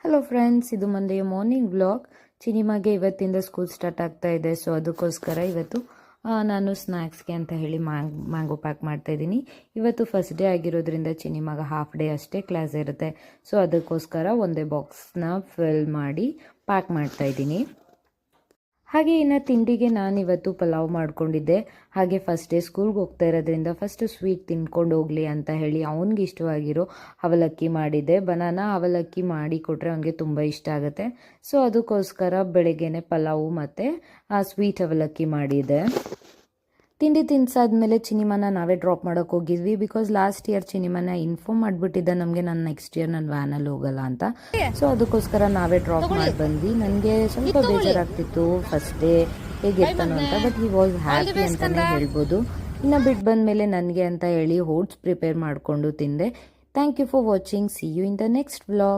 Hello friends, ಇದು ಮಂಡೆಯ morning vlog. ಚಿನಿಮಾಗೆ ಇವತ್ತಿಂದ school start ಆಗ್ತಾ ಇದೆ. ಸೊ ಅದಕ್ಕೋಸ್ಕರ ಇವತ್ತು ನಾನು ಸ್ನ್ಯಾಕ್ಸ್ಗೆ ಅಂತ ಹೇಳಿ ಮ್ಯಾಂಗೋ ಪ್ಯಾಕ್ ಮಾಡ್ತಾ ಇದ್ದೀನಿ. ಇವತ್ತು ಫಸ್ಟ್ ಡೇ ಆಗಿರೋದ್ರಿಂದ ಚಿನಿಮಾಗ ಹಾಫ್ ಡೇ ಅಷ್ಟೇ ಕ್ಲಾಸ್ ಇರುತ್ತೆ. ಸೊ ಅದಕ್ಕೋಸ್ಕರ ಒಂದೇ ಬಾಕ್ಸ್ನ ಫಿಲ್ ಮಾಡಿ ಪ್ಯಾಕ್ ಮಾಡ್ತಾ ಇದ್ದೀನಿ. ಹಾಗೆ ಇನ್ನು ತಿಂಡಿಗೆ ನಾನಿವತ್ತು ಪಲಾವ್ ಮಾಡ್ಕೊಂಡಿದ್ದೆ. ಹಾಗೆ ಫಸ್ಟ್ ಡೇ ಸ್ಕೂಲ್ಗೆ ಹೋಗ್ತಾ ಇರೋದ್ರಿಂದ ಫಸ್ಟ್ ಸ್ವೀಟ್ ತಿನ್ಕೊಂಡು ಹೋಗಲಿ ಅಂತ ಹೇಳಿ ಅವ್ನಿಗೆ ಇಷ್ಟವಾಗಿರೋ ಅವಲಕ್ಕಿ ಮಾಡಿದ್ದೆ. ಬನಾನಾ ಅವಲಕ್ಕಿ ಮಾಡಿ ಕೊಟ್ಟರೆ ಅವನಿಗೆ ತುಂಬ ಇಷ್ಟ ಆಗುತ್ತೆ. ಸೊ ಅದಕ್ಕೋಸ್ಕರ ಬೆಳಗ್ಗೆನೆ ಪಲಾವು ಮತ್ತು ಸ್ವೀಟ್ ಅವಲಕ್ಕಿ ಮಾಡಿದ್ದೆ. ತಿಂಡಿ ತಿನ್ಸಾದ್ಮೇಲೆ ಚಿನಿಮಾನ ನಾವೇ ಡ್ರಾಪ್ ಮಾಡೋಕೆ ಹೋಗಿದ್ವಿ. ಬಿಕಾಸ್ ಲಾಸ್ಟ್ ಇಯರ್ ಚಿನಿಮಾನ ಇನ್ಫಾರ್ಮ್ ಮಾಡಿಬಿಟ್ಟಿದ್ದೆ ನಮಗೆ ನಾನು ನೆಕ್ಸ್ಟ್ ಇಯರ್ ನಾನು ವ್ಯಾನಲ್ಲಿ ಹೋಗಲ್ಲ ಅಂತ. ಸೊ ಅದಕ್ಕೋಸ್ಕರ ನಾವೇ ಡ್ರಾಪ್ ಮಾಡಿ ಬಂದ್ವಿ. ನನಗೆ ಸ್ವಲ್ಪ ಬೇಜಾರಾಗ್ತಿತ್ತು ಫಸ್ಟ್ ಡೇ ಹೇಗಿರ್ತಾನೋ ಅಂತ. ಬಟ್ ಹಿ ವಾಸ್ ಹ್ಯಾಪಿ ಅಂತಲೇ ಹೇಳ್ಬೋದು. ಇನ್ನು ಬಿಟ್ಟು ಬಂದಮೇಲೆ ನನಗೆ ಅಂತ ಹೇಳಿ ಓಟ್ಸ್ ಪ್ರಿಪೇರ್ ಮಾಡಿಕೊಂಡು ತಿಂದೆ. Thank you for watching. See you in the next vlog.